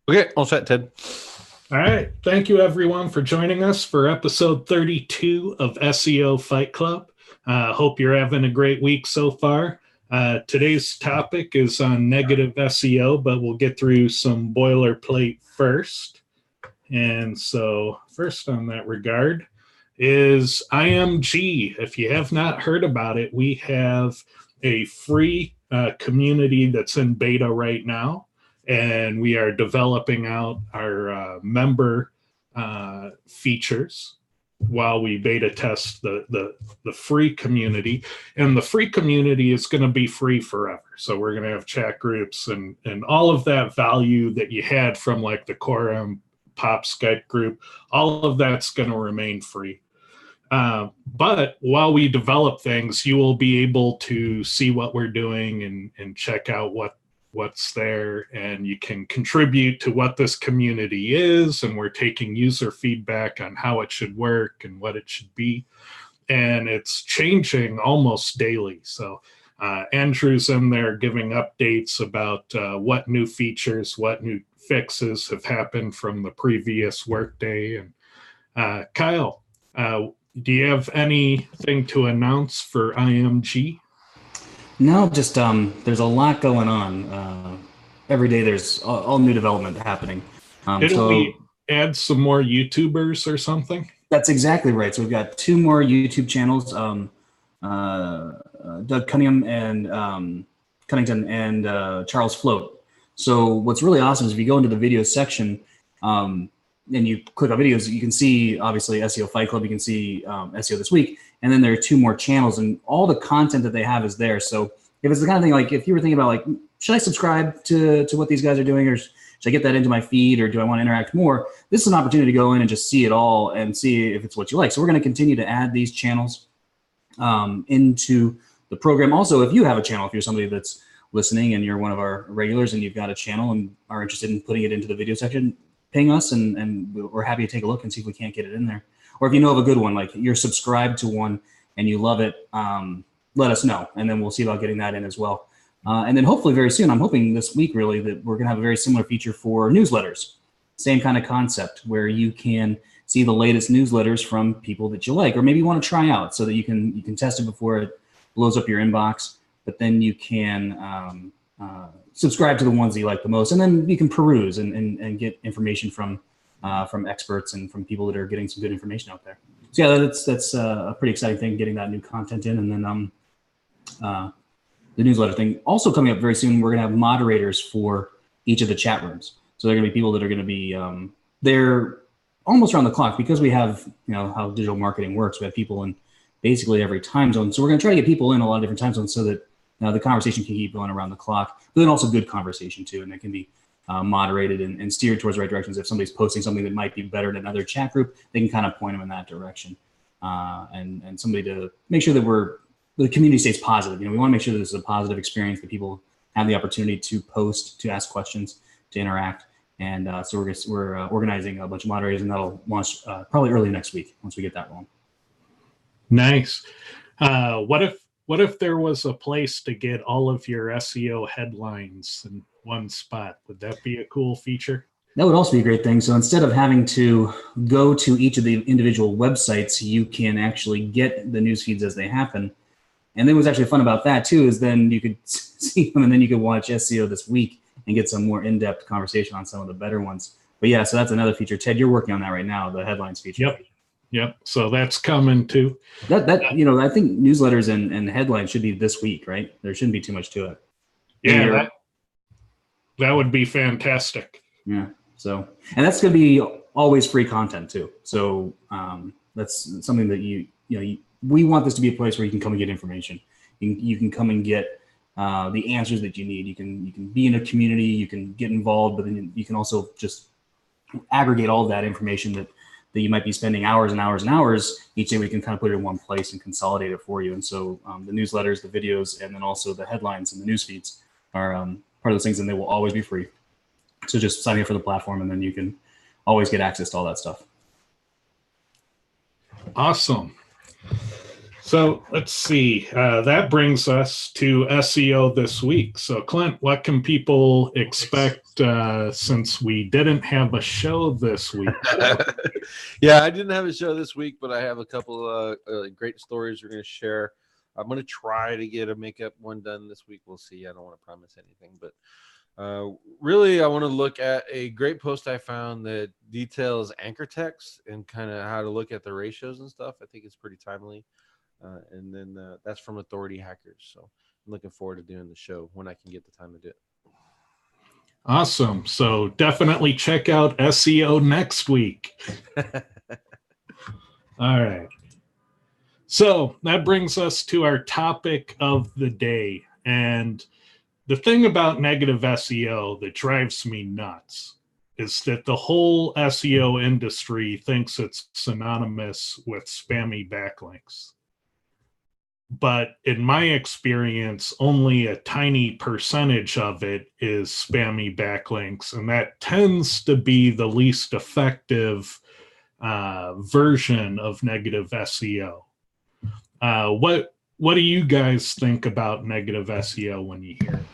Okay, all set, Ted. All right. Thank you, everyone, for joining us for episode 32 of SEO Fight Club. Hope you're having a great week so far. Today's topic is on negative SEO, but we'll get through some boilerplate first. And so first on that regard is IMG. If you have not heard about it, we have a free community that's in beta right now. And we are developing out our member features while we beta test the free community. And the free community is going to be free forever. So we're going to have chat groups and all of that value that you had from like the Quorum Pop Skype group, all of that's going to remain free. But while we develop things, you will be able to see what we're doing and check out what's there, and you can contribute to what this community is, and we're taking user feedback on how it should work and what it should be, and it's changing almost daily. So Andrew's in there giving updates about what new features, what new fixes have happened from the previous workday. And Kyle, do you have anything to announce for IMG? No, just there's a lot going on. Every day there's all new development happening. Didn't we add some more YouTubers or something? That's exactly right. So we've got 2 more YouTube channels, Doug Cunnington and Charles Float. So what's really awesome is if you go into the video section and you click on videos, you can see obviously SEO Fight Club, you can see SEO This Week, and then there are 2 more channels, and all the content that they have is there. So if it's the kind of thing, like if you were thinking about like, should I subscribe to what these guys are doing, or should I get that into my feed, or do I want to interact more? This is an opportunity to go in and just see it all and see if it's what you like. So we're going to continue to add these channels into the program. Also, if you have a channel, if you're somebody that's listening and you're one of our regulars and you've got a channel and are interested in putting it into the video section, ping us and we're happy to take a look and see if we can't get it in there. Or if you know of a good one, like you're subscribed to one and you love it, let us know, and then we'll see about getting that in as well. And then hopefully very soon, I'm hoping this week really, that we're going to have a very similar feature for newsletters. Same kind of concept where you can see the latest newsletters from people that you like, or maybe you want to try out so that you can test it before it blows up your inbox. But then you can subscribe to the ones that you like the most, and then you can peruse and get information from experts and from people that are getting some good information out there. So yeah, that's a pretty exciting thing, getting that new content in. And then the newsletter thing also coming up very soon. We're gonna have moderators for each of the chat rooms. So they're gonna be people that are gonna be they're almost around the clock, because we have, how digital marketing works. We have people in basically every time zone. So we're gonna try to get people in a lot of different time zones so that the conversation can keep going around the clock, but then also good conversation too, and it can be moderated and steered towards the right directions. If somebody's posting something that might be better in another chat group, they can kind of point them in that direction, and somebody to make sure that the community stays positive. We want to make sure that this is a positive experience, that people have the opportunity to post, to ask questions, to interact, and so we're organizing a bunch of moderators, and that'll launch probably early next week once we get that rolling. Nice. What if there was a place to get all of your SEO headlines in one spot? Would that be a cool feature? That would also be a great thing. So instead of having to go to each of the individual websites, you can actually get the news feeds as they happen. And then what's actually fun about that too is then you could see them, and then you could watch SEO This Week and get some more in-depth conversation on some of the better ones. But yeah, so that's another feature. Ted, you're working on that right now, the headlines feature. Yep. So that's coming too. That I think newsletters and headlines should be this week, right? There shouldn't be too much to it. Yeah, that would be fantastic. Yeah. So, and that's going to be always free content too. So that's something that we want this to be a place where you can come and get information. You can come and get the answers that you need. You can be in a community. You can get involved, but then you can also just aggregate all of that information that you might be spending hours and hours and hours each day. We can kind of put it in one place and consolidate it for you. And so the newsletters, the videos, and then also the headlines and the news feeds are part of those things, and they will always be free. So just sign up for the platform, and then you can always get access to all that stuff. Awesome. So let's see. That brings us to SEO this week. So Clint, what can people expect since we didn't have a show this week? Yeah, I didn't have a show this week, but I have a couple great stories we're going to share. I'm going to try to get a makeup one done this week. We'll see. I don't want to promise anything, but really, I want to look at a great post I found that details anchor text and kind of how to look at the ratios and stuff. I think it's pretty timely. And then that's from Authority Hackers. So I'm looking forward to doing the show when I can get the time to do it. Awesome. So definitely check out SEO next week. All right. So that brings us to our topic of the day. And the thing about negative SEO that drives me nuts is that the whole SEO industry thinks it's synonymous with spammy backlinks. But in my experience, only a tiny percentage of it is spammy backlinks, and that tends to be the least effective version of negative SEO. What do you guys think about negative SEO when you hear it?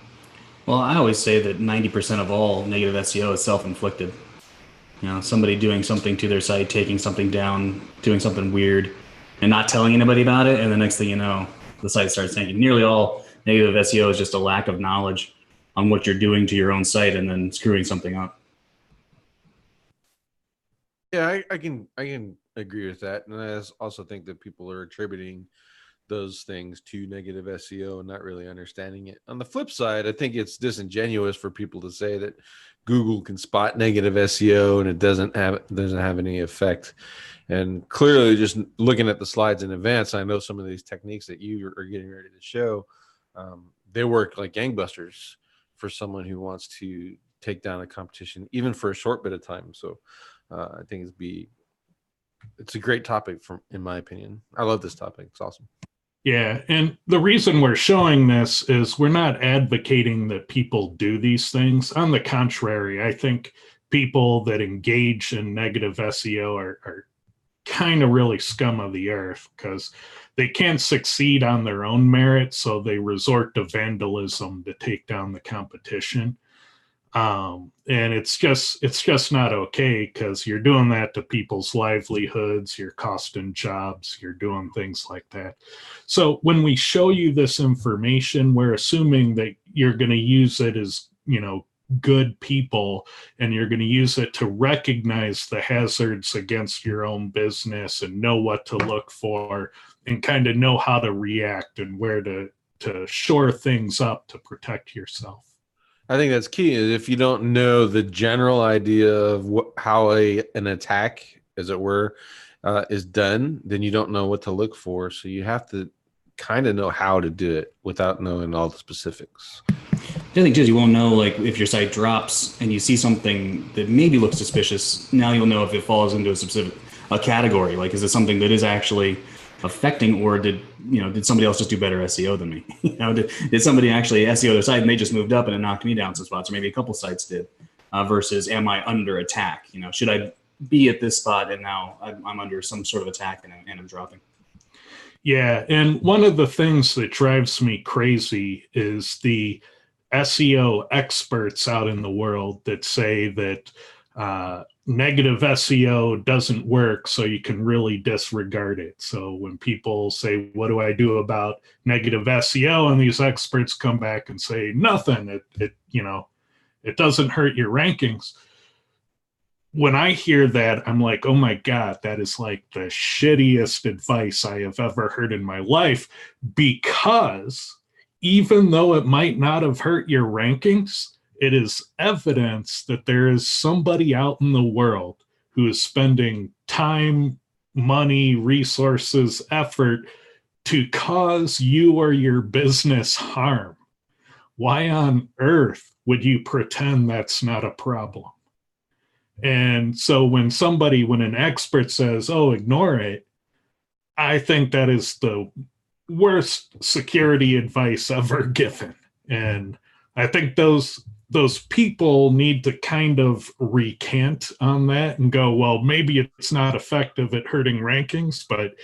Well, I always say that 90% of all negative SEO is self-inflicted. You know, somebody doing something to their site, taking something down, doing something weird, and not telling anybody about it, and the next thing you know, the site starts tanking. Nearly all negative SEO is just a lack of knowledge on what you're doing to your own site and then screwing something up. Yeah, I can agree with that, and I also think that people are attributing those things to negative SEO and not really understanding it. On the flip side, I think it's disingenuous for people to say that Google can spot negative SEO and it doesn't have any effect. And clearly, just looking at the slides in advance, I know some of these techniques that you are getting ready to show, they work like gangbusters for someone who wants to take down a competition, even for a short bit of time. So I think it's a great topic, in my opinion. I love this topic. It's awesome. Yeah, and the reason we're showing this is we're not advocating that people do these things. On the contrary, I think people that engage in negative SEO are kind of really scum of the earth because they can't succeed on their own merit, so they resort to vandalism to take down the competition. And it's just not okay because you're doing that to people's livelihoods, you're costing jobs, you're doing things like that. So when we show you this information, we're assuming that you're going to use it as, good people, and you're going to use it to recognize the hazards against your own business and know what to look for and kind of know how to react and where to shore things up to protect yourself. I think that's key. Is if you don't know the general idea of how an attack, as it were, is done, then you don't know what to look for. So you have to kind of know how to do it without knowing all the specifics. The other thing too is you won't know, like, if your site drops and you see something that maybe looks suspicious. Now you'll know if it falls into a category. Like, is it something that is actually affecting, or did somebody else just do better SEO than me? Did somebody actually SEO their site and they just moved up and it knocked me down some spots, or maybe a couple sites did, versus am I under attack? Should I be at this spot and now I'm under some sort of attack and I'm dropping? Yeah, and one of the things that drives me crazy is the SEO experts out in the world that say that negative SEO doesn't work, so you can really disregard it. So when people say, what do I do about negative SEO? And these experts come back and say, nothing, it doesn't hurt your rankings. When I hear that, I'm like, oh my God, that is like the shittiest advice I have ever heard in my life, because even though it might not have hurt your rankings, it is evidence that there is somebody out in the world who is spending time, money, resources, effort to cause you or your business harm. Why on earth would you pretend that's not a problem? And so when an expert says, oh, ignore it, I think that is the worst security advice ever given. And I think those people need to kind of recant on that and go, well, maybe it's not effective at hurting rankings, but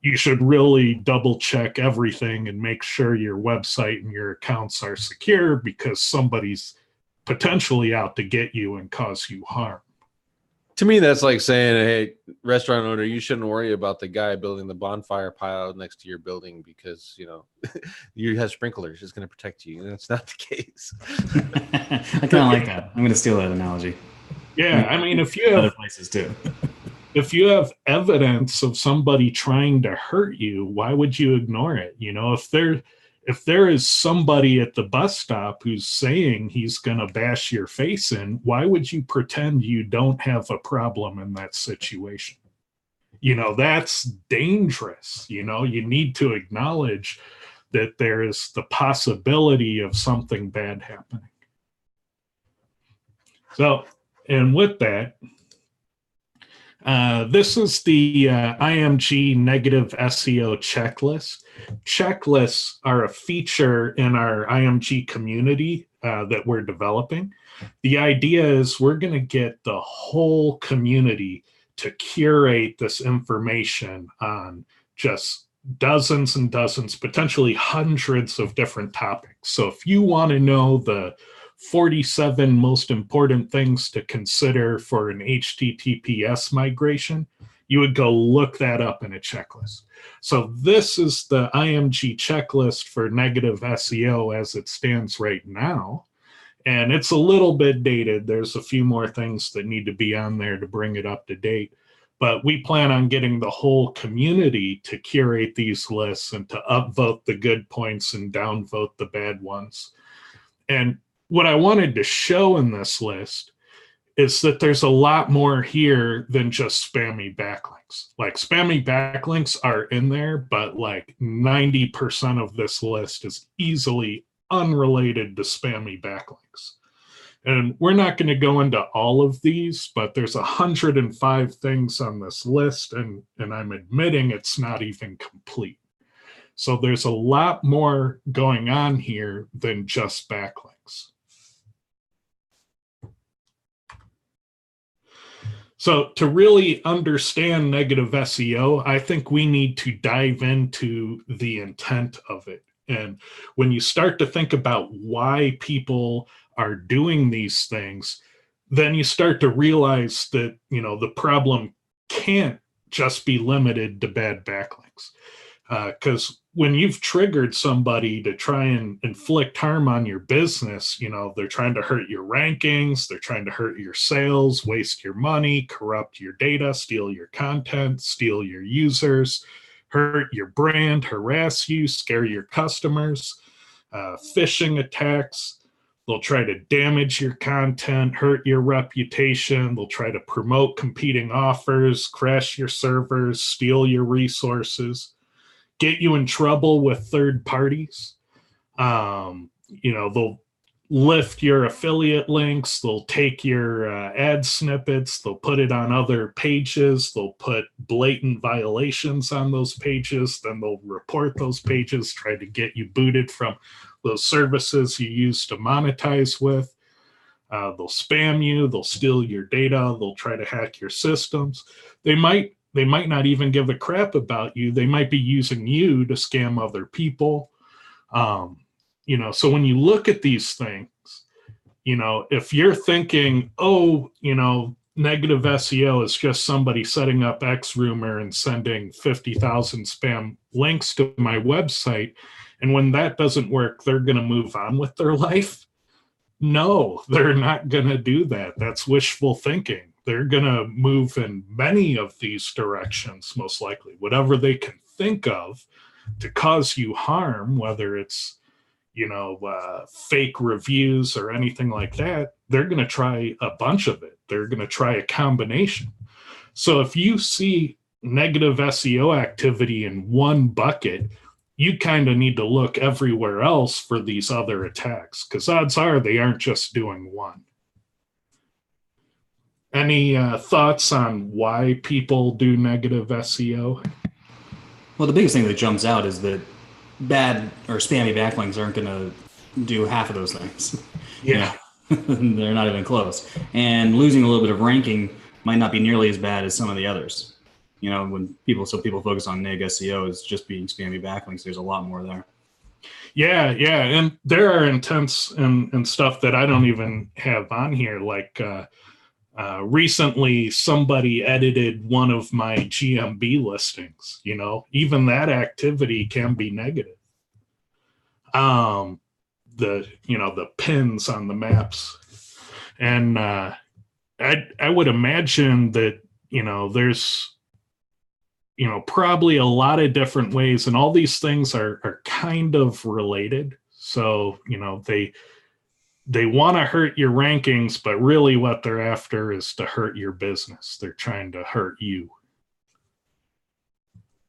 you should really double check everything and make sure your website and your accounts are secure, because somebody's potentially out to get you and cause you harm. To me, that's like saying, hey, restaurant owner, you shouldn't worry about the guy building the bonfire pile next to your building because, you know, you have sprinklers. It's going to protect you. And that's not the case. I kind of like that. I'm going to steal that analogy. Yeah, I mean, if you have other places too. If you have evidence of somebody trying to hurt you, why would you ignore it? You know, if there is somebody at the bus stop who's saying he's going to bash your face in, why would you pretend you don't have a problem in that situation? You know, that's dangerous. You know, you need to acknowledge that there is the possibility of something bad happening. So, and with that, this is the IMG negative SEO checklist. Checklists are a feature in our IMG community that we're developing. The idea is we're going to get the whole community to curate this information on just dozens and dozens, potentially hundreds of different topics. So if you want to know the 47 most important things to consider for an HTTPS migration, you would go look that up in a checklist. So this is the IMG checklist for negative SEO as it stands right now. And it's a little bit dated. There's a few more things that need to be on there to bring it up to date. But we plan on getting the whole community to curate these lists and to upvote the good points and downvote the bad ones. And what I wanted to show in this list is that there's a lot more here than just spammy backlinks. Like, spammy backlinks are in there, but like 90% of this list is easily unrelated to spammy backlinks. And we're not going to go into all of these, but there's 105 things on this list, and I'm admitting it's not even complete. So there's a lot more going on here than just backlinks. So to really understand negative SEO, I think we need to dive into the intent of it. And when you start to think about why people are doing these things, then you start to realize that, you know, the problem can't just be limited to bad backlinks. Because when you've triggered somebody to try and inflict harm on your business, you know, they're trying to hurt your rankings, they're trying to hurt your sales, waste your money, corrupt your data, steal your content, steal your users, hurt your brand, harass you, scare your customers, phishing attacks. They'll try to damage your content, hurt your reputation. They'll try to promote competing offers, crash your servers, steal your resources, get you in trouble with third parties. You know, they'll lift your affiliate links. They'll take your ad snippets. They'll put it on other pages. They'll put blatant violations on those pages. Then they'll report those pages, try to get you booted from those services you use to monetize with. They'll spam you. They'll steal your data. They'll try to hack your systems. They might not even give a crap about you. They might be using you to scam other people. You know, so when you look at these things, you know, if you're thinking, oh, you know, negative SEO is just somebody setting up X rumor and sending 50,000 spam links to my website, and when that doesn't work, they're going to move on with their life. No, they're not going to do that. That's wishful thinking. They're going to move in many of these directions, most likely. Whatever they can think of to cause you harm, whether it's, you know, fake reviews or anything like that, they're going to try a bunch of it. They're going to try a combination. So if you see negative SEO activity in one bucket, you kind of need to look everywhere else for these other attacks, because odds are they aren't just doing one. Any thoughts on why people do negative SEO? Well, the biggest thing that jumps out is that bad or spammy backlinks aren't going to do half of those things. Yeah. They're not even close. And losing a little bit of ranking might not be nearly as bad as some of the others. When people focus on neg SEO as just being spammy backlinks, there's a lot more there. Yeah. And there are intents and stuff that I don't even have on here. Like recently, somebody edited one of my GMB listings. Even that activity can be negative. The pins on the maps. And I would imagine that, there's, probably a lot of different ways, and all these things are kind of related. So, they want to hurt your rankings, but really what they're after is to hurt your business. They're trying to hurt you.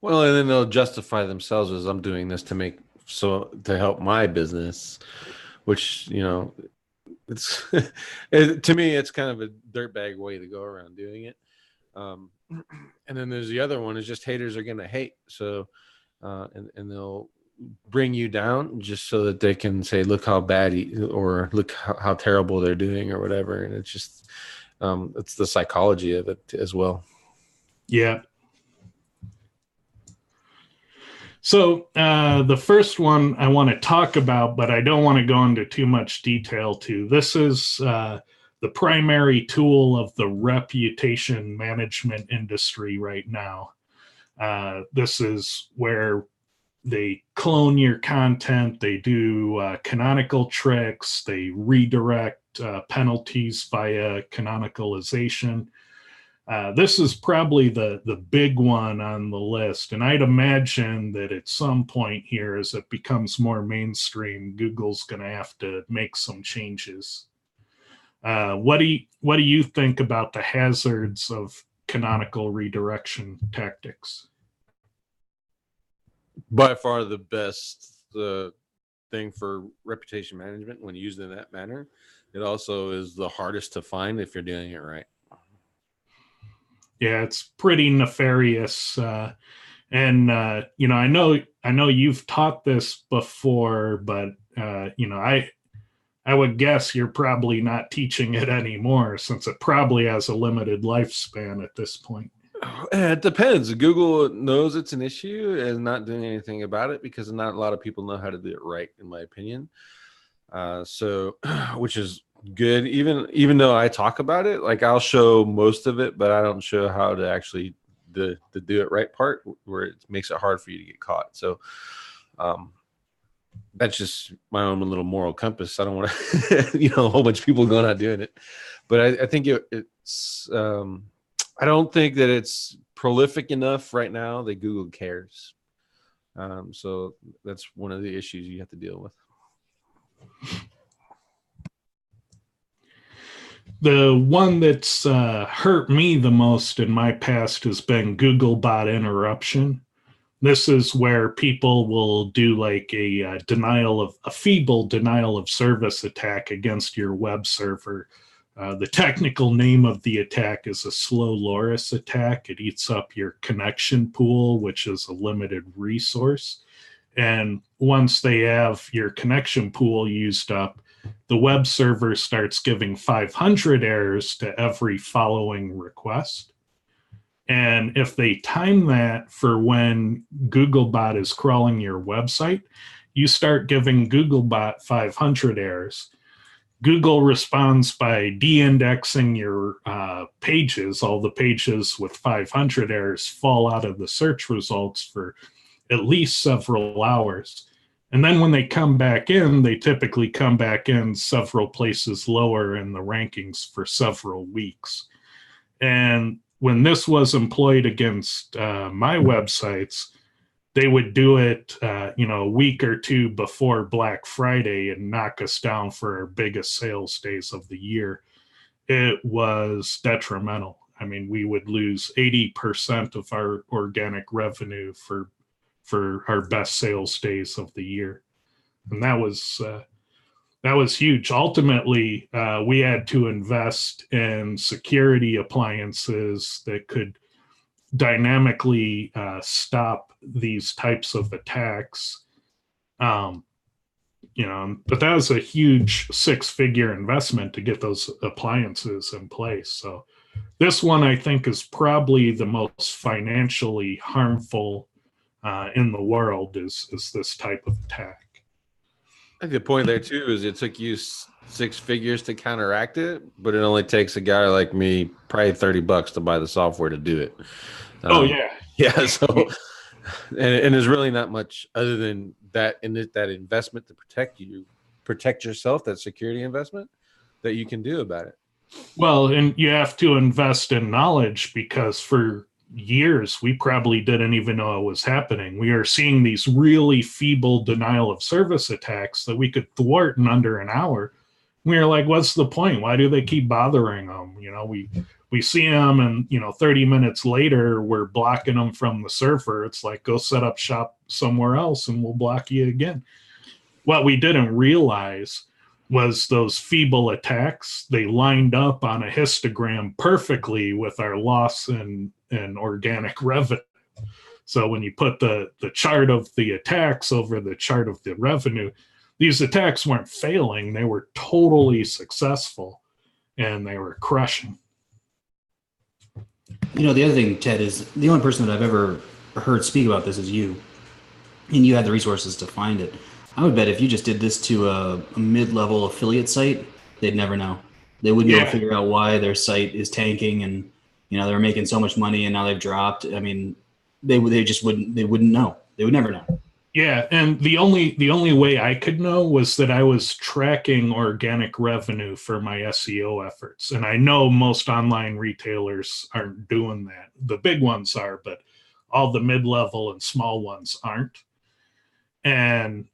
Well, and then they'll justify themselves as I'm doing this to help my business, which, it's to me, it's kind of a dirtbag way to go around doing it. And then there's the other one is just haters are going to hate. So, and they'll bring you down just so that they can say, look how bad or look how terrible they're doing or whatever. And it's just, it's the psychology of it as well. Yeah. So the first one I want to talk about, but I don't want to go into too much detail to. This is the primary tool of the reputation management industry right now. This is where they clone your content, they do canonical tricks, they redirect penalties via canonicalization. This is probably the big one on the list. And I'd imagine that at some point here, as it becomes more mainstream, Google's going to have to make some changes. What do you think about the hazards of canonical redirection tactics? By far the best thing for reputation management when used in that manner. It also is the hardest to find if you're doing it right. Yeah, it's pretty nefarious. And I know you've taught this before, but I would guess you're probably not teaching it anymore, since it probably has a limited lifespan at this point. It depends. Google knows it's an issue and is not doing anything about it because not a lot of people know how to do it right, in my opinion. So, which is good. Even though I talk about it, like I'll show most of it, but I don't show how to actually the do it right part, where it makes it hard for you to get caught. So, that's just my own little moral compass. I don't want to, a whole bunch of people going out doing it, but I think it's. I don't think that it's prolific enough right now that Google cares. So that's one of the issues you have to deal with. The one that's hurt me the most in my past has been Googlebot Interruption. This is where people will do like a feeble denial of service attack against your web server. The technical name of the attack is a slow loris attack. It eats up your connection pool, which is a limited resource. And once they have your connection pool used up, the web server starts giving 500 errors to every following request. And if they time that for when Googlebot is crawling your website, you start giving Googlebot 500 errors. Google responds by de-indexing your pages. All the pages with 500 errors fall out of the search results for at least several hours. And then when they come back in, they typically come back in several places lower in the rankings for several weeks. And when this was employed against my websites, they would do it, a week or two before Black Friday and knock us down for our biggest sales days of the year. It was detrimental. I mean, we would lose 80% of our organic revenue for our best sales days of the year. And that was huge. Ultimately, we had to invest in security appliances that could dynamically stop these types of attacks. but that was a huge 6-figure investment to get those appliances in place. So this one, I think, is probably the most financially harmful in the world is this type of attack. I think the point there too is it took you 6 figures to counteract it, but it only takes a guy like me probably $30 to buy the software to do it. Oh yeah. Yeah. So, and there's really not much other than that in that investment to protect yourself, that security investment that you can do about it. Well, and you have to invest in knowledge, because for years we probably didn't even know it was happening. We are seeing these really feeble denial of service attacks that we could thwart in under an hour. We are like, what's the point? Why do they keep bothering them? We see them, and 30 minutes later we're blocking them from the server. It's like, go set up shop somewhere else and we'll block you again. What we didn't realize was those feeble attacks, they lined up on a histogram perfectly with our loss in organic revenue. So when you put the chart of the attacks over the chart of the revenue, these attacks weren't failing. They were totally successful, and they were crushing. The other thing, Ted, is the only person that I've ever heard speak about this is you, and you had the resources to find it. I would bet if you just did this to a mid-level affiliate site, they'd never know. They wouldn't be able to figure out why their site is tanking, and they're making so much money and now they've dropped. I mean, they wouldn't know. They would never know. Yeah, and the only way I could know was that I was tracking organic revenue for my SEO efforts. And I know most online retailers aren't doing that. The big ones are, but all the mid-level and small ones aren't. And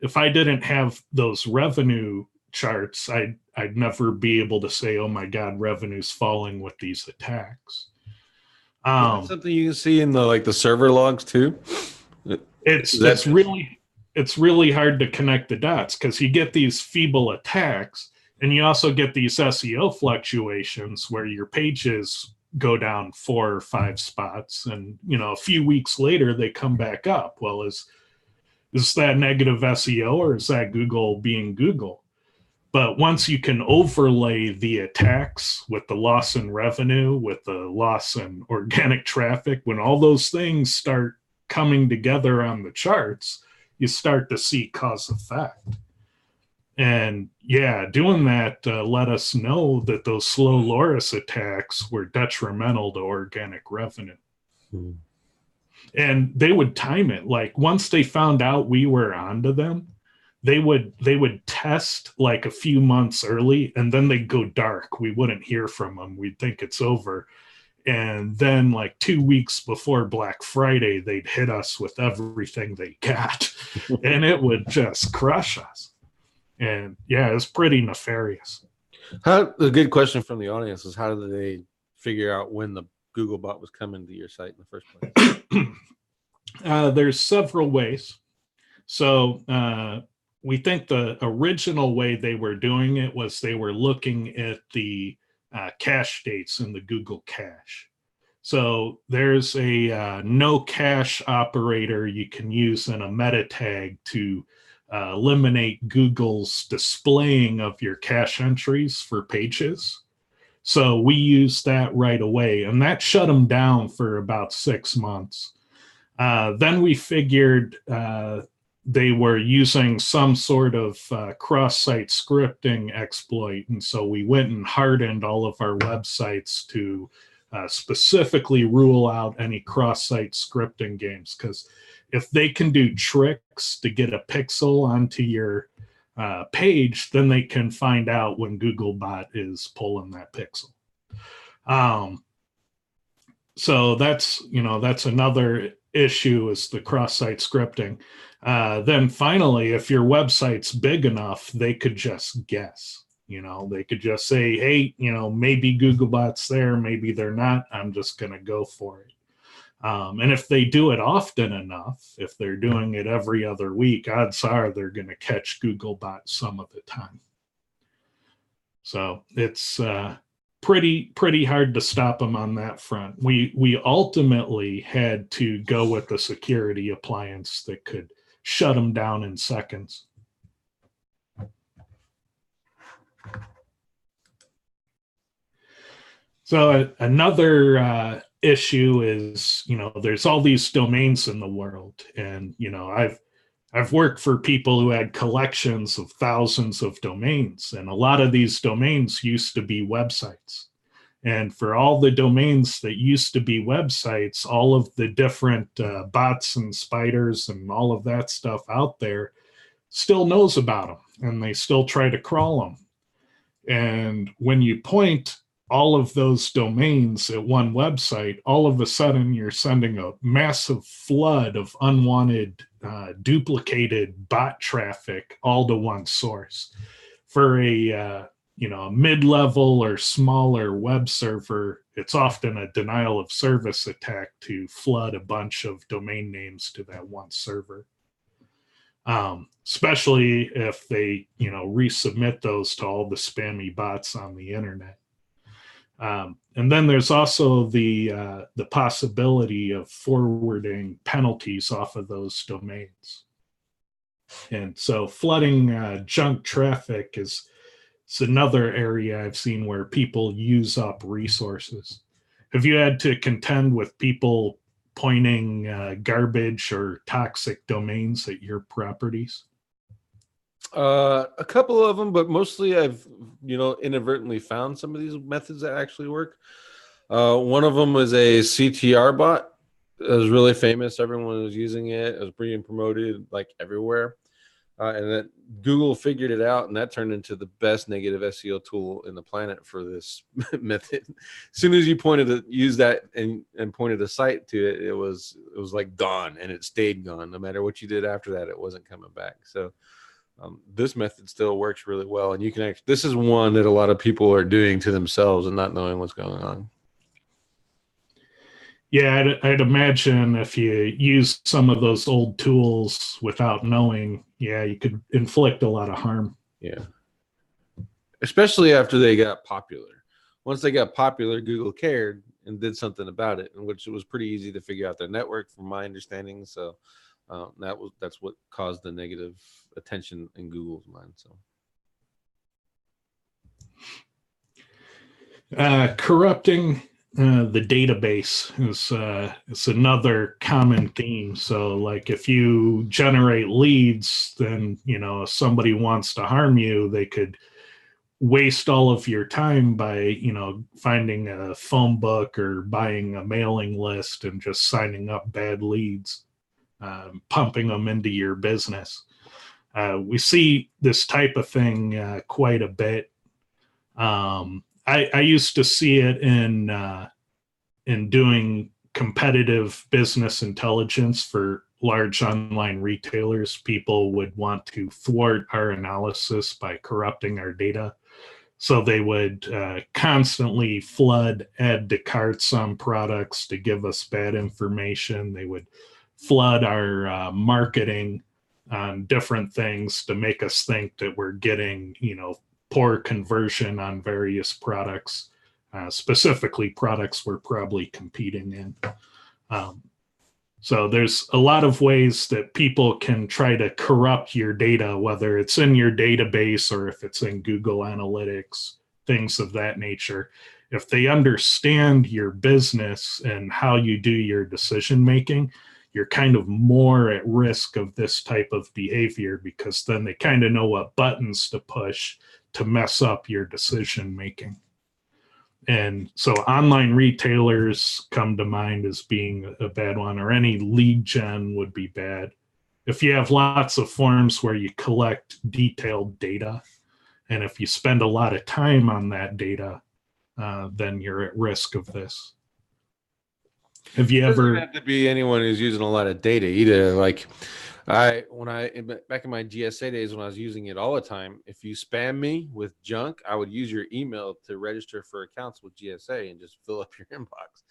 if I didn't have those revenue charts, I'd never be able to say, oh my God, revenue's falling with these attacks. That's something you can see in the server logs too. It's really hard to connect the dots, because you get these feeble attacks, and you also get these SEO fluctuations where your pages go down 4 or 5 spots, and a few weeks later they come back up. Well, is that negative SEO, or is that Google being Google? But once you can overlay the attacks with the loss in revenue, with the loss in organic traffic, when all those things start coming together on the charts, you start to see cause effect. And doing that let us know that those slow loris attacks were detrimental to organic revenue. And they would time it. Like, once they found out we were onto them, they would test like a few months early, and then they'd go dark. We wouldn't hear from them. We'd think it's over. And then like 2 weeks before Black Friday, they'd hit us with everything they got, and it would just crush us. And it's pretty nefarious. A good question from the audience is, how did they figure out when the Googlebot was coming to your site in the first place? There's several ways. So we think the original way they were doing it was they were looking at the cache dates in the Google cache. So there's a no cache operator you can use in a meta tag to eliminate Google's displaying of your cache entries for pages. So we used that right away, and that shut them down for about 6 months. Then we figured they were using some sort of cross-site scripting exploit. And so we went and hardened all of our websites to specifically rule out any cross-site scripting games. Because if they can do tricks to get a pixel onto your page, then they can find out when Googlebot is pulling that pixel. So that's another issue, is the cross-site scripting. Then finally, if your website's big enough, they could just guess. They could just say, hey, maybe Googlebot's there, maybe they're not. I'm just going to go for it. And if they do it often enough, if they're doing it every other week, odds are they're going to catch Googlebot some of the time. So it's pretty hard to stop them on that front. We ultimately had to go with a security appliance that could shut them down in seconds. So another issue is, there's all these domains in the world, and I've worked for people who had collections of thousands of domains, and a lot of these domains used to be websites. And for all the domains that used to be websites, all of the different bots and spiders and all of that stuff out there still knows about them, and they still try to crawl them. And when you point all of those domains at one website, all of a sudden you're sending a massive flood of unwanted, duplicated bot traffic all to one source. For a mid-level or smaller web server, it's often a denial of service attack to flood a bunch of domain names to that one server. Especially if they, resubmit those to all the spammy bots on the internet. And then there's also the possibility of forwarding penalties off of those domains. And so flooding junk traffic is another area I've seen where people use up resources. Have you had to contend with people pointing garbage or toxic domains at your properties? A couple of them, but mostly I've inadvertently found some of these methods that actually work. One of them was a CTR bot. It was really famous. Everyone was using it. It was being promoted like everywhere. And then Google figured it out, and that turned into the best negative SEO tool in the planet for this method. As soon as you use that and pointed a site to it, it was like gone, and it stayed gone. No matter what you did after that, it wasn't coming back. So this method still works really well, and you can this is one that a lot of people are doing to themselves and not knowing what's going on. Yeah, I'd imagine if you use some of those old tools without knowing, you could inflict a lot of harm. Yeah. Especially after they got popular. Once they got popular, Google cared and did something about it, in which it was pretty easy to figure out their network, from my understanding. So that's what caused the negative attention in Google's mind. So corrupting the database is another common theme. So like if you generate leads, then if somebody wants to harm you, they could waste all of your time by finding a phone book or buying a mailing list and just signing up bad leads, pumping them into your business. We see this type of thing quite a bit. I used to see it in doing competitive business intelligence for large online retailers. People would want to thwart our analysis by corrupting our data. So they would constantly flood add to carts on products to give us bad information. They would flood our marketing on different things to make us think that we're getting, poor conversion on various products, specifically products we're probably competing in. So there's a lot of ways that people can try to corrupt your data, whether it's in your database or if it's in Google Analytics, things of that nature. If they understand your business and how you do your decision making, you're kind of more at risk of this type of behavior, because then they kind of know what buttons to push to mess up your decision making. And so online retailers come to mind as being a bad one, or any lead gen would be bad. If you have lots of forms where you collect detailed data, and if you spend a lot of time on that data, then you're at risk of this. Have you ever? It doesn't have to be anyone who's using a lot of data either. Like back in my GSA days, when I was using it all the time, if you spam me with junk, I would use your email to register for accounts with GSA and just fill up your inbox.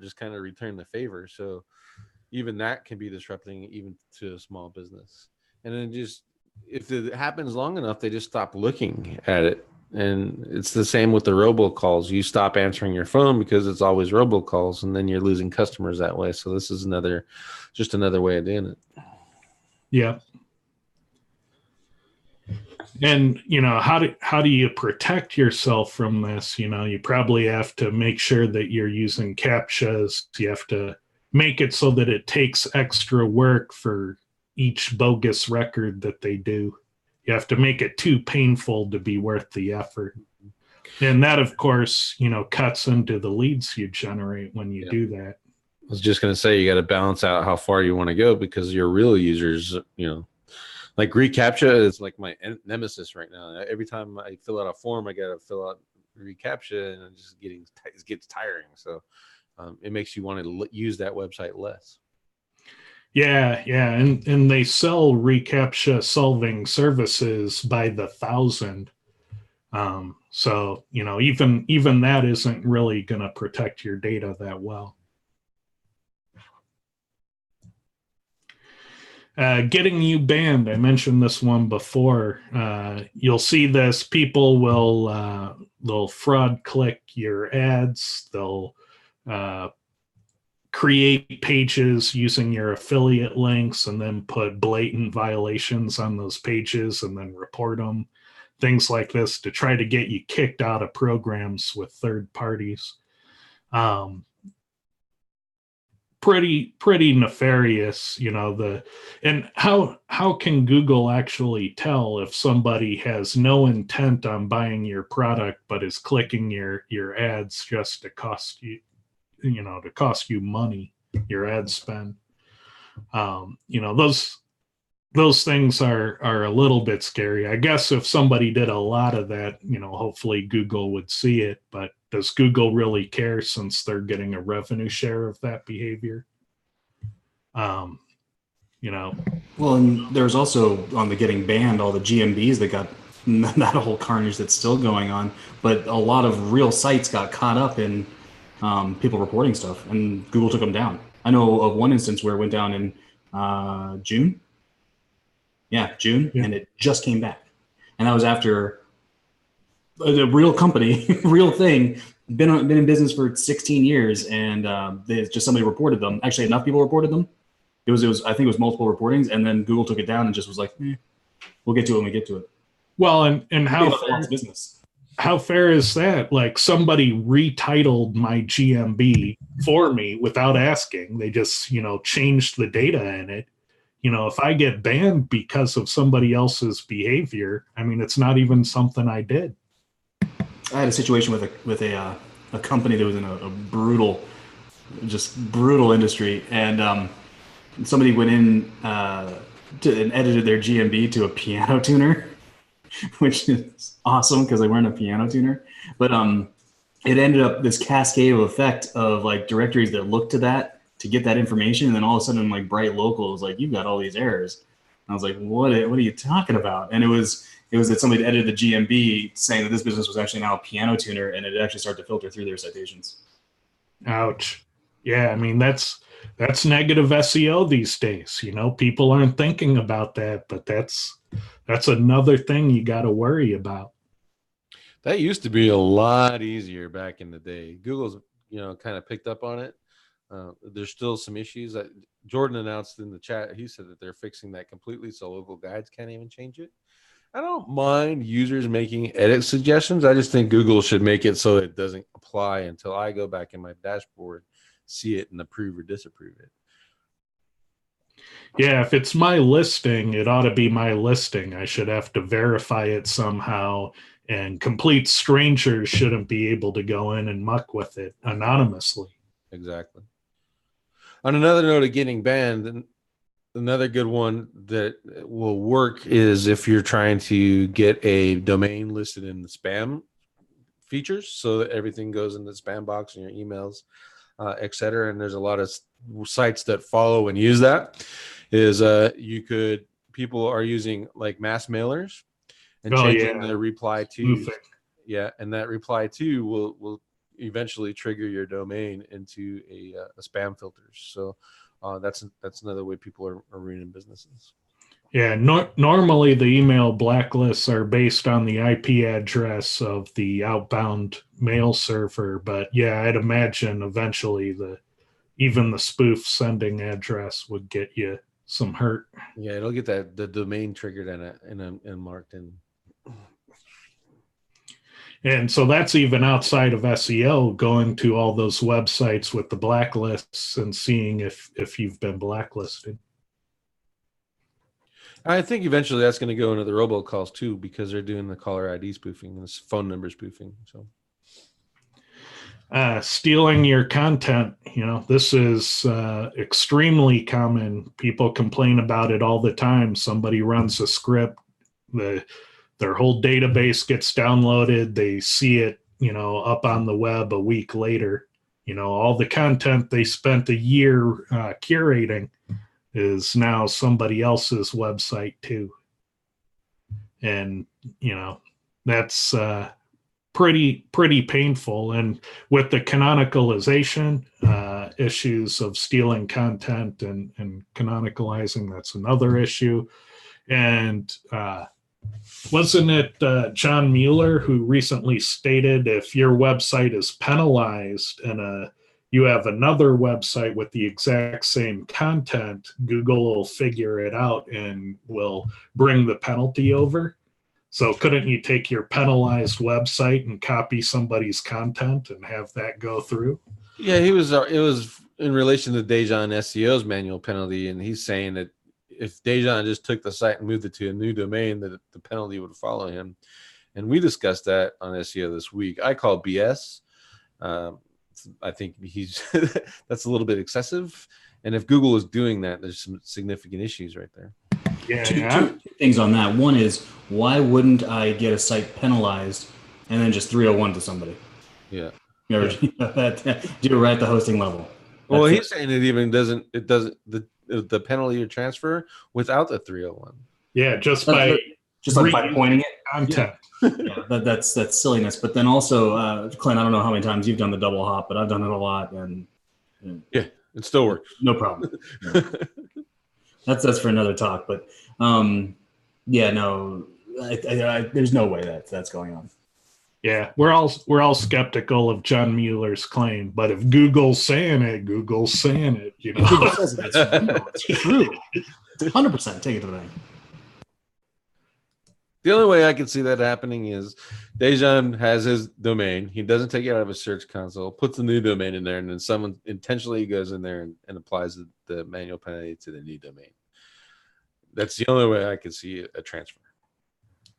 Just kind of return the favor. So even that can be disrupting, even to a small business. And then just if it happens long enough, they just stop looking at it. And it's the same with the robocalls. You stop answering your phone because it's always robocalls, and then you're losing customers that way. So this is just another way of doing it. Yeah. And how do you protect yourself from this? You probably have to make sure that you're using captchas. You have to make it so that it takes extra work for each bogus record that they do. You have to make it too painful to be worth the effort. And that, of course, cuts into the leads you generate when you do that. I was just going to say, you got to balance out how far you want to go, because your real users, like reCAPTCHA is like my nemesis right now. Every time I fill out a form, I got to fill out reCAPTCHA, and it gets tiring. So it makes you want to use that website less. Yeah. And they sell reCAPTCHA solving services by the 1,000. So, even that isn't really going to protect your data that well. Getting you banned. I mentioned this one before. You'll see this. People they'll fraud click your ads. They'll create pages using your affiliate links and then put blatant violations on those pages and then report them. Things like this to try to get you kicked out of programs with third parties. Pretty nefarious, and how can Google actually tell if somebody has no intent on buying your product but is clicking your ads just to cost you money, your ad spend? Those things are a little bit scary. I guess if somebody did a lot of that, hopefully Google would see it, but does Google really care, since they're getting a revenue share of that behavior? Well, and there's also, on the getting banned, all the GMBs that got that whole carnage that's still going on, but a lot of real sites got caught up in people reporting stuff, and Google took them down. I know of one instance where it went down in June. Yeah, June, and it just came back. And that was after a real company, real thing, been in business for 16 years, and somebody reported them. Actually, enough people reported them. It was I think it was multiple reportings, and then Google took it down and just was like, we'll get to it when we get to it. Well, and how fair is that? Like, somebody retitled my GMB for me without asking. They just, changed the data in it. If I get banned because of somebody else's behavior, I mean, it's not even something I did. I had a situation with a company that was in a brutal industry, and somebody went in and edited their GMB to a piano tuner, which is awesome because they weren't a piano tuner. But it ended up this cascade of effect of like directories that looked to that to get that information, and then all of a sudden, like Bright Local was like, "You've got all these errors." And I was like, "What are you talking about?" And it was that somebody edited the GMB saying that this business was actually now a piano tuner, and it actually started to filter through their citations. Ouch. Yeah, I mean, that's negative SEO these days. People aren't thinking about that, but that's another thing you got to worry about. That used to be a lot easier back in the day. Google's kind of picked up on it. There's still some issues that Jordan announced in the chat. He said that they're fixing that completely, so local guides can't even change it. I don't mind users making edit suggestions. I just think Google should make it so it doesn't apply until I go back in my dashboard, see it, and approve or disapprove it. Yeah, if it's my listing, it ought to be my listing. I should have to verify it somehow, and complete strangers shouldn't be able to go in and muck with it anonymously. Exactly. On another note of getting banned, another good one that will work is if you're trying to get a domain listed in the spam features, so that everything goes in the spam box in your emails, etc. And there's a lot of sites that follow and use that. People are using like mass mailers and changing the reply to. Yeah, and that reply to will eventually trigger your domain into a spam filter. So that's another way people are ruining businesses. Yeah, normally the email blacklists are based on the IP address of the outbound mail server, but yeah, I'd imagine eventually even the spoof sending address would get you some hurt. Yeah, it'll get the domain triggered and marked in And so that's even outside of SEO, going to all those websites with the blacklists and seeing if you've been blacklisted. I think eventually that's going to go into the robocalls too, because they're doing the caller ID spoofing and this phone number spoofing. So stealing your content, this is extremely common. People complain about it all the time. Somebody runs a script, their whole database gets downloaded, they see it up on the web a week later. All the content they spent a year curating is now somebody else's website too. And that's pretty painful. And with the canonicalization issues of stealing content and canonicalizing, that's another issue. And wasn't it John Mueller who recently stated if your website is penalized and you have another website with the exact same content, Google will figure it out and will bring the penalty over? So couldn't you take your penalized website and copy somebody's content and have that go through? Yeah, it was in relation to Dejan SEO's manual penalty, and he's saying that if Dejan just took the site and moved it to a new domain, that the penalty would follow him. And we discussed that on SEO this week. I call BS. I think that's a little bit excessive. And if Google is doing that, there's some significant issues right there. Yeah. Two things on that. One is, why wouldn't I get a site penalized and then just 301 to somebody? Yeah. Do it right at the hosting level. Well, he's saying it doesn't the penalty or transfer without the 301. Yeah, just by pointing it. Content. Yeah, that's silliness. But then also, Clint, I don't know how many times you've done the double hop, but I've done it a lot, and yeah, it still works. No problem. Yeah. That's for another talk. But yeah, no, there's no way that's going on. Yeah, we're all skeptical of John Mueller's claim, but if Google's saying it, Google says it. It's true. 100%. Take it to the bank. The only way I can see that happening is Dejan has his domain. He doesn't take it out of his search console, puts a new domain in there, and then someone intentionally goes in there and applies the manual penalty to the new domain. That's the only way I can see a transfer.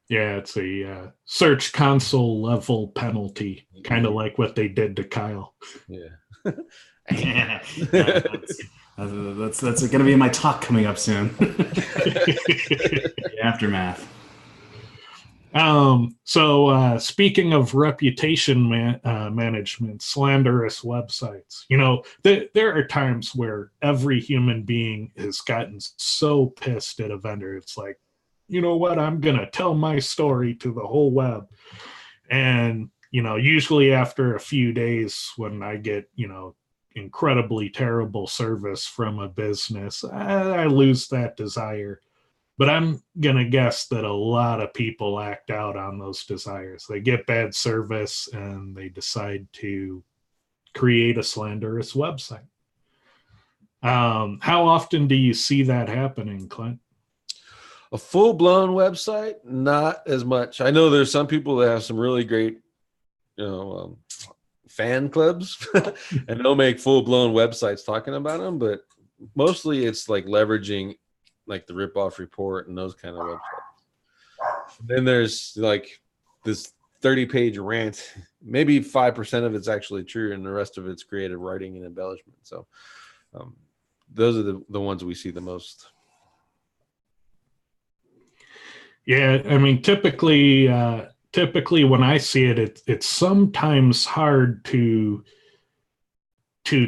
Yeah, it's a search console level penalty, kind of like what they did to Kyle. Yeah. That's going to be in my talk coming up soon. The aftermath. So speaking of reputation management, slanderous websites, there are times where every human being has gotten so pissed at a vendor. It's like, you know what, I'm going to tell my story to the whole web. And, usually after a few days when I get, incredibly terrible service from a business, I lose that desire. But I'm going to guess that a lot of people act out on those desires. They get bad service and they decide to create a slanderous website. How often do you see that happening, Clint? A full-blown website, not as much. I know there's some people that have some really great, fan clubs, and they'll make full-blown websites talking about them. But mostly, it's like leveraging, like the Ripoff Report and those kind of websites. Then there's like this 30-page rant. Maybe 5% of it's actually true, and the rest of it's creative writing and embellishment. So, those are the ones we see the most. Yeah, I mean, typically when I see it, it's sometimes hard to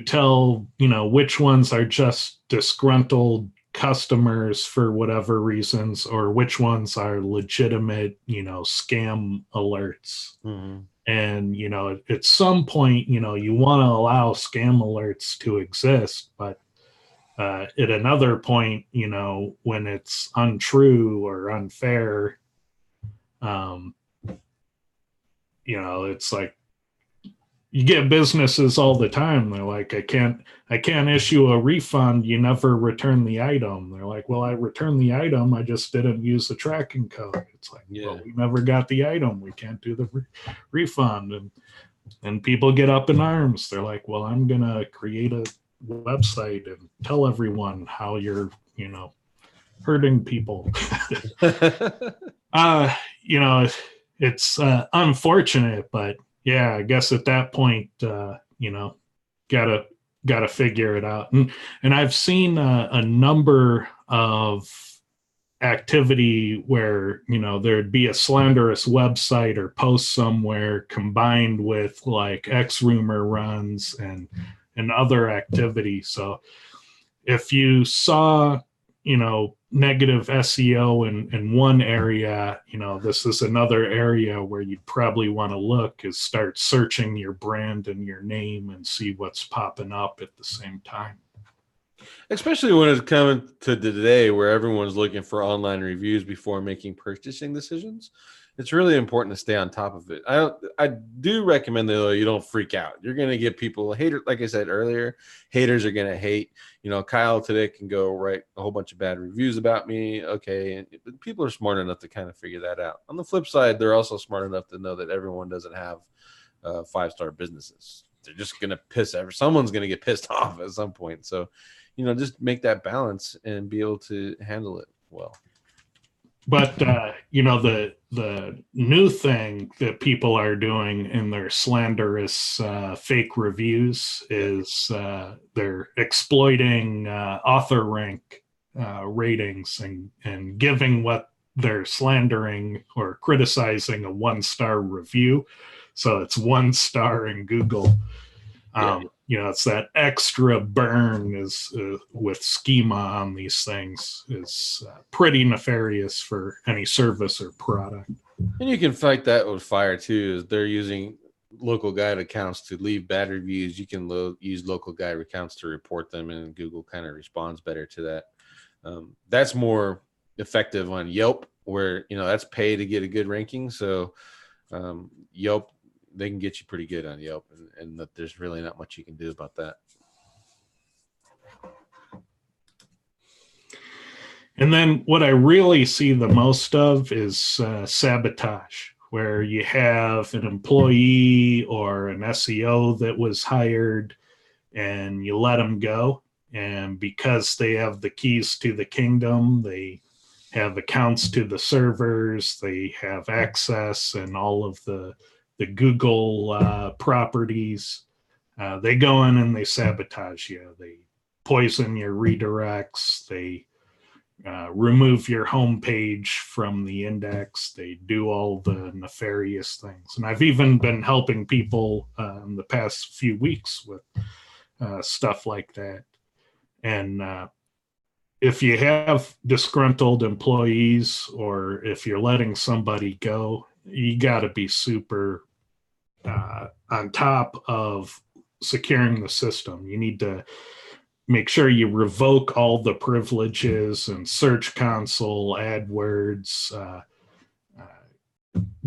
tell, which ones are just disgruntled customers for whatever reasons, or which ones are legitimate, scam alerts. Mm-hmm. And, at some point, you want to allow scam alerts to exist, but at another point, when it's untrue or unfair, it's like, you get businesses all the time. They're like, I can't issue a refund. You never return the item. They're like, well, I returned the item. I just didn't use the tracking code. It's like, well, we never got the item. We can't do the refund. And people get up in arms. They're like, well, I'm going to create a website and tell everyone how you're, hurting people. It's unfortunate, but yeah, I guess at that point, gotta figure it out. And I've seen a number of activity where, there'd be a slanderous website or post somewhere combined with like X rumor runs and other activity. So if you saw, negative SEO in one area, this is another area where you'd probably want to look, is start searching your brand and your name and see what's popping up at the same time. Especially when it's coming to today where everyone's looking for online reviews before making purchasing decisions. It's really important to stay on top of it. I do recommend that you don't freak out. You're going to get people haters. Like I said earlier, haters are going to hate. Kyle today can go write a whole bunch of bad reviews about me. Okay. And people are smart enough to kind of figure that out. On the flip side, they're also smart enough to know that everyone doesn't have 5-star businesses. They're just going to someone's going to get pissed off at some point. So, just make that balance and be able to handle it well. But, the new thing that people are doing in their slanderous fake reviews is they're exploiting author rank ratings and giving what they're slandering or criticizing a 1-star review. So it's 1 star in Google. It's that extra burn is with schema on these things is pretty nefarious for any service or product. And you can fight that with fire too. Is they're using local guide accounts to leave bad reviews. You can use local guide accounts to report them, and Google kind of responds better to that. That's more effective on Yelp, where that's pay to get a good ranking. So Yelp, they can get you pretty good on Yelp, and that there's really not much you can do about that. And then what I really see the most of is sabotage, where you have an employee or an SEO that was hired and you let them go. And because they have the keys to the kingdom, they have accounts to the servers, they have access and all of the Google properties. They go in and they sabotage you. They poison your redirects. They remove your homepage from the index. They do all the nefarious things. And I've even been helping people in the past few weeks with stuff like that. And if you have disgruntled employees, or if you're letting somebody go, you got to be super on top of securing the system. You need to make sure you revoke all the privileges and Search Console, AdWords,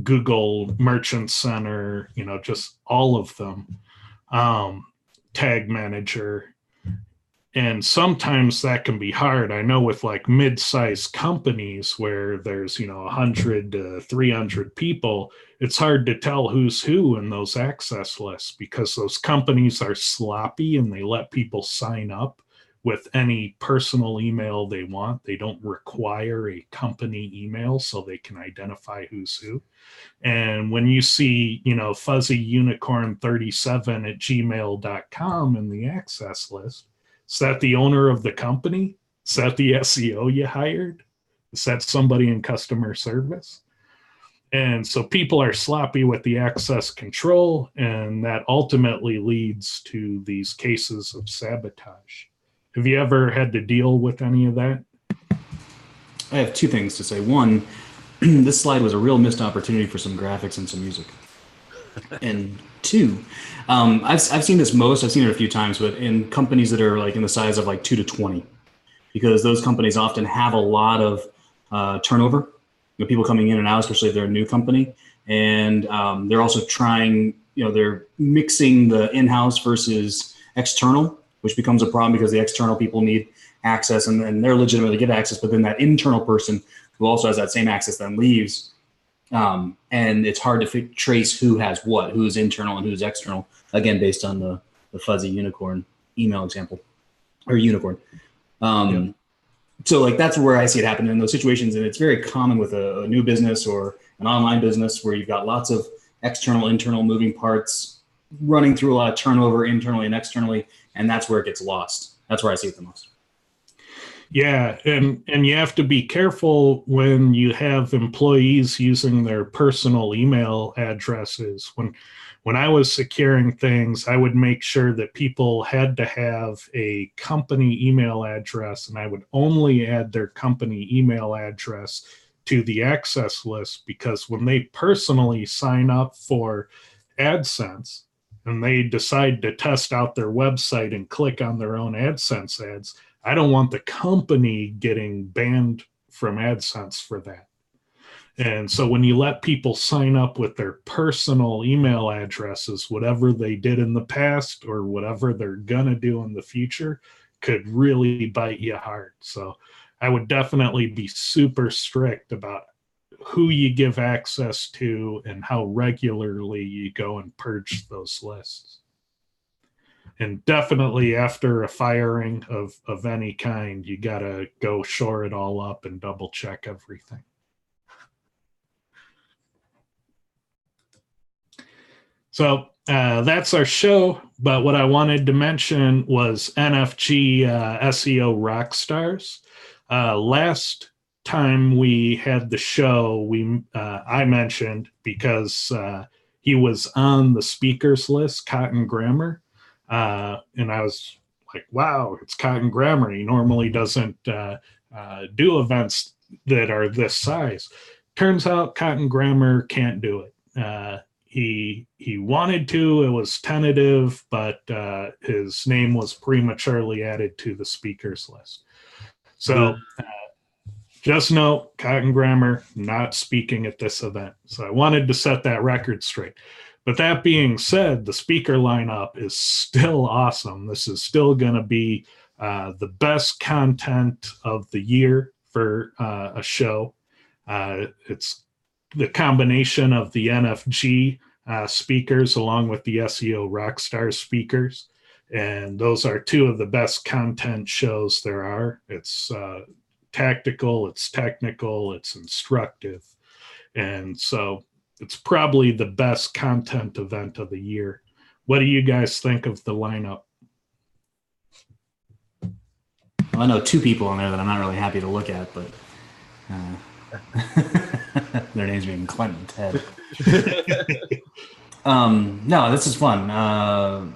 Google Merchant Center, just all of them, Tag Manager. And sometimes that can be hard. I know with like mid-sized companies where there's, 100 to 300 people, it's hard to tell who's who in those access lists, because those companies are sloppy and they let people sign up with any personal email they want. They don't require a company email so they can identify who's who. And when you see, fuzzy unicorn 37 at gmail.com in the access list, is that the owner of the company? Is that the SEO you hired? Is that somebody in customer service? And so people are sloppy with the access control, and that ultimately leads to these cases of sabotage. Have you ever had to deal with any of that? I have 2 things to say. One, this slide was a real missed opportunity for some graphics and some music. And 2, I've seen this I've seen it a few times, but in companies that are like in the size of like 2 to 20, because those companies often have a lot of turnover, people coming in and out, especially if they're a new company. And they're also trying, they're mixing the in-house versus external, which becomes a problem because the external people need access and they're legitimately get access, but then that internal person who also has that same access then leaves. And it's hard to trace who has what, who's internal and who's external, again, based on the fuzzy unicorn email example or unicorn. So like that's where I see it happening in those situations. And it's very common with a new business or an online business where you've got lots of external, internal moving parts running through a lot of turnover internally and externally. And that's where it gets lost. That's where I see it the most. Yeah, and you have to be careful when you have employees using their personal email addresses. When I was securing things, I would make sure that people had to have a company email address, and I would only add their company email address to the access list, because when they personally sign up for AdSense and they decide to test out their website and click on their own AdSense ads, I don't want the company getting banned from AdSense for that. And so when you let people sign up with their personal email addresses, whatever they did in the past or whatever they're going to do in the future could really bite you hard. So I would definitely be super strict about who you give access to and how regularly you go and purge those lists. And definitely after a firing of any kind, you got to go shore it all up and double check everything. So that's our show. But what I wanted to mention was NFG SEO Rockstars. Last time we had the show, I mentioned, because he was on the speakers list, Cotton Grammar. And I was like, wow, it's Cotton Grammar. He normally doesn't do events that are this size. Turns out Cotton Grammar can't do it. He wanted to, it was tentative, but his name was prematurely added to the speakers list. So just note, Cotton Grammar not speaking at this event. So I wanted to set that record straight. But that being said, the speaker lineup is still awesome. This is still going to be the best content of the year for a show. It's the combination of the NFG speakers along with the SEO Rockstar speakers. And those are two of the best content shows there are. It's tactical, it's technical, it's instructive. And so it's probably the best content event of the year. What do you guys think of the lineup? Well, I know two people on there that I'm not really happy to look at, but their names being Clint and Ted. No, this is fun.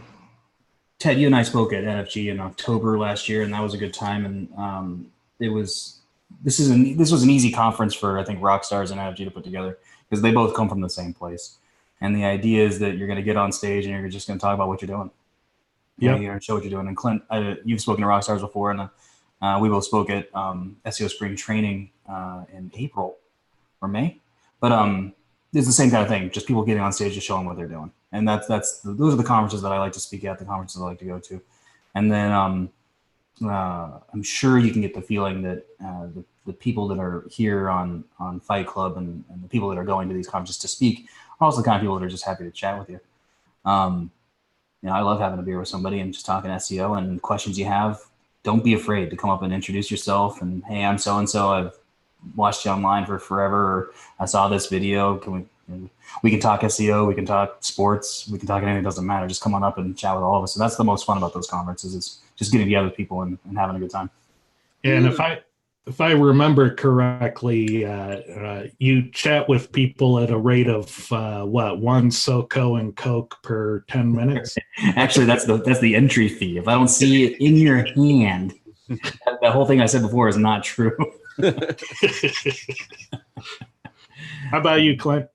Ted, you and I spoke at NFG in October last year, and that was a good time. And this was an easy conference for, I think, Rockstars and NFG to put together, because they both come from the same place. And the idea is that you're going to get on stage and you're just going to talk about what you're doing. Yeah, you're going to show what you're doing. And Clint, you've spoken to Rockstars before, and we both spoke at SEO Spring Training in April or May. But it's the same kind of thing, just people getting on stage to show them what they're doing. And those are the conferences that I like to speak at, the conferences I like to go to. And then I'm sure you can get the feeling that the people that are here on Fight Club and the people that are going to these conferences to speak are also the kind of people that are just happy to chat with you. I love having a beer with somebody and just talking SEO, and questions you have, don't be afraid to come up and introduce yourself. And hey, I'm so-and-so. I've watched you online for forever. Or I saw this video. We can talk SEO. We can talk sports. We can talk anything. It doesn't matter. Just come on up and chat with all of us. So that's the most fun about those conferences, is just getting together with people and having a good time. And if I remember correctly, you chat with people at a rate of one SoCo and Coke per 10 minutes? Actually, that's the entry fee. If I don't see it in your hand, that whole thing I said before is not true. How about you, Clint?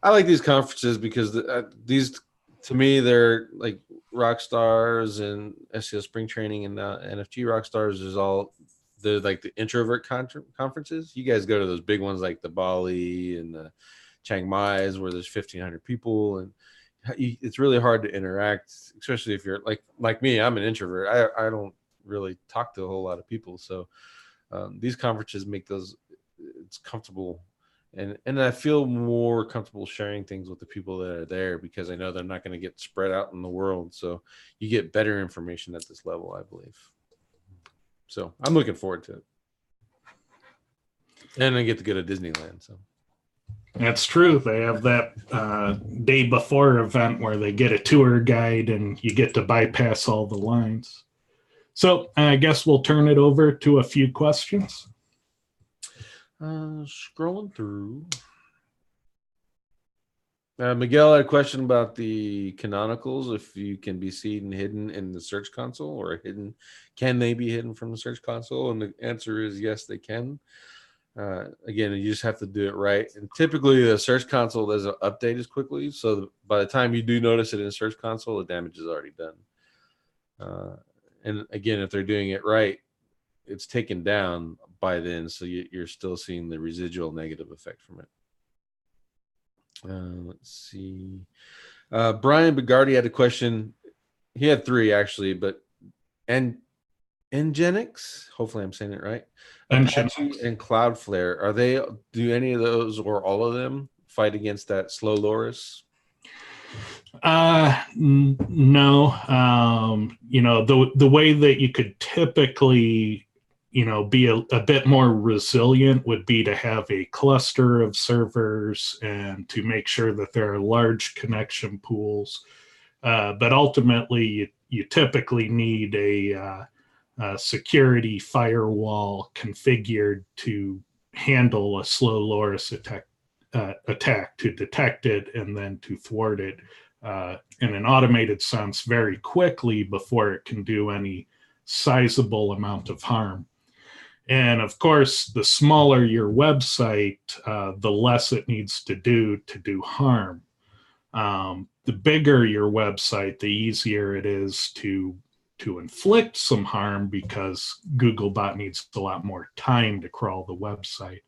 I like these conferences because these, to me, they're like Rockstars and SEO Spring Training and NFG Rockstars is all. They're like the introvert conferences. You guys go to those big ones like the Bali and the Chiang Mai's where there's 1,500 people and it's really hard to interact, especially if you're like me. I'm an introvert. I don't really talk to a whole lot of people. So these conferences make it's comfortable. And I feel more comfortable sharing things with the people that are there because I know they're not going to get spread out in the world. So you get better information at this level, I believe. So I'm looking forward to it. And I get to go to Disneyland. So that's true. They have that day before event where they get a tour guide and you get to bypass all the lines. So I guess we'll turn it over to a few questions. Scrolling through. Miguel had a question about the canonicals, if you can be seen hidden in the search console or can they be hidden from the search console? And the answer is yes, they can. Again, you just have to do it right. And typically the search console doesn't update as quickly. So by the time you do notice it in the search console, the damage is already done. And again, if they're doing it right, it's taken down by then. So you're still seeing the residual negative effect from it. Let's see. Brian Bigardi had a question. He had three actually, but Nginx, hopefully I'm saying it right. Apache and Cloudflare, do any of those or all of them fight against that slow loris? No. The way that you could typically be a bit more resilient would be to have a cluster of servers and to make sure that there are large connection pools. But ultimately, you typically need a security firewall configured to handle a slow loris attack to detect it and then to thwart it in an automated sense very quickly before it can do any sizable amount of harm. And of course, the smaller your website, the less it needs to do harm. The bigger your website, the easier it is to inflict some harm because Googlebot needs a lot more time to crawl the website.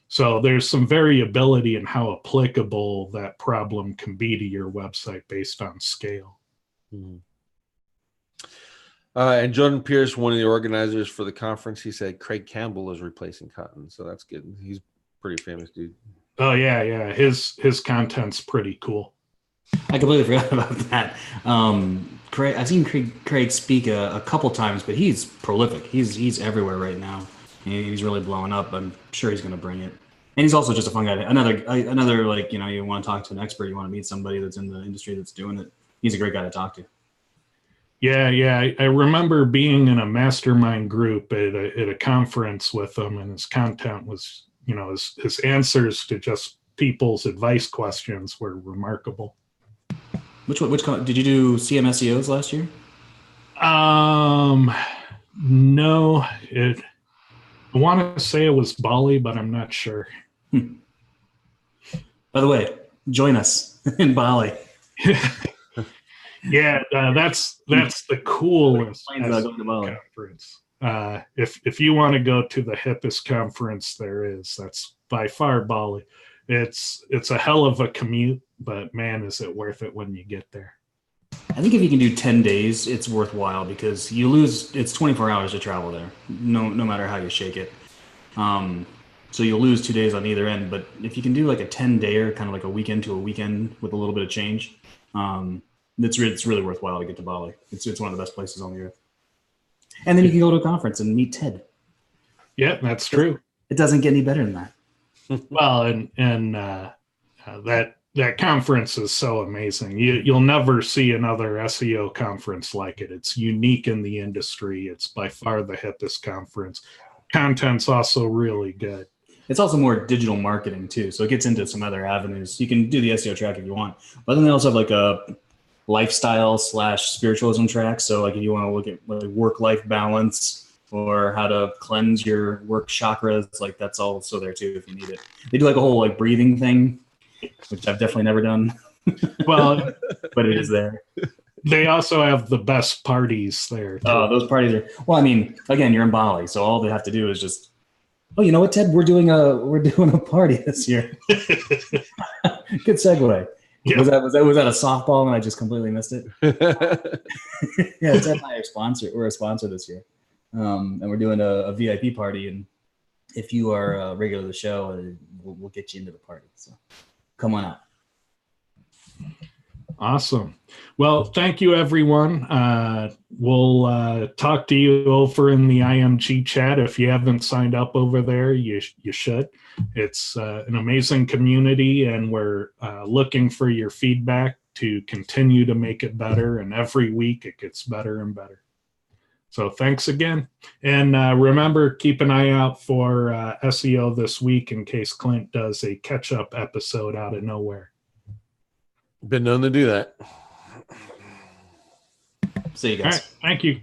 So there's some variability in how applicable that problem can be to your website based on scale. Mm-hmm. And Jordan Pierce, one of the organizers for the conference, he said Craig Campbell is replacing Cotton, so that's good. He's a pretty famous dude. Oh yeah. His content's pretty cool. I completely forgot about that. I've seen Craig speak a couple times, but he's prolific. He's everywhere right now. He's really blowing up. I'm sure he's going to bring it. And he's also just a fun guy. Another you want to talk to an expert, you want to meet somebody that's in the industry that's doing it. He's a great guy to talk to. Yeah. I remember being in a mastermind group at a conference with him, and his content was, his answers to just people's advice questions were remarkable. Which did you do CMSEOs last year? No. I want to say it was Bali, but I'm not sure. By the way, join us in Bali. Yeah, that's the coolest conference. If you want to go to the hippest conference there is, that's by far Bali. It's a hell of a commute, but man, is it worth it when you get there. I think if you can do 10 days, it's worthwhile because it's 24 hours to travel there, no matter how you shake it. So you'll lose 2 days on either end, but if you can do like a 10-dayer, kind of like a weekend to a weekend with a little bit of change, it's really worthwhile to get to Bali. It's one of the best places on the earth. And then you can go to a conference and meet Ted. Yeah, that's true. It doesn't get any better than that. Well, and that conference is so amazing. You'll never see another SEO conference like it. It's unique in the industry. It's by far the hippest conference. Content's also really good. It's also more digital marketing too, so it gets into some other avenues. You can do the SEO track if you want, but then they also have like a lifestyle/spiritualism track. So like if you want to look at like work-life balance or how to cleanse your work chakras, like that's also there too if you need it. They do like a whole like breathing thing, which I've definitely never done. Well, but it is there. They also have the best parties there too. Oh, those parties are, well, I mean, again, you're in Bali, so all they have to do is just, oh, you know what, Ted, we're doing a party this year. Good segue. Yeah. Was that a softball and I just completely missed it? Yeah, it's our sponsor. We're a sponsor this year, and we're doing a VIP party. And if you are a regular of the show, we'll get you into the party. So come on out. Awesome. Well, thank you, everyone. We'll talk to you over in the IMG chat. If you haven't signed up over there, you should. It's an amazing community, and we're looking for your feedback to continue to make it better. And every week it gets better and better. So thanks again. And remember, keep an eye out for SEO this week in case Clint does a catch-up episode out of nowhere. Been known to do that. See you guys. All right. Thank you.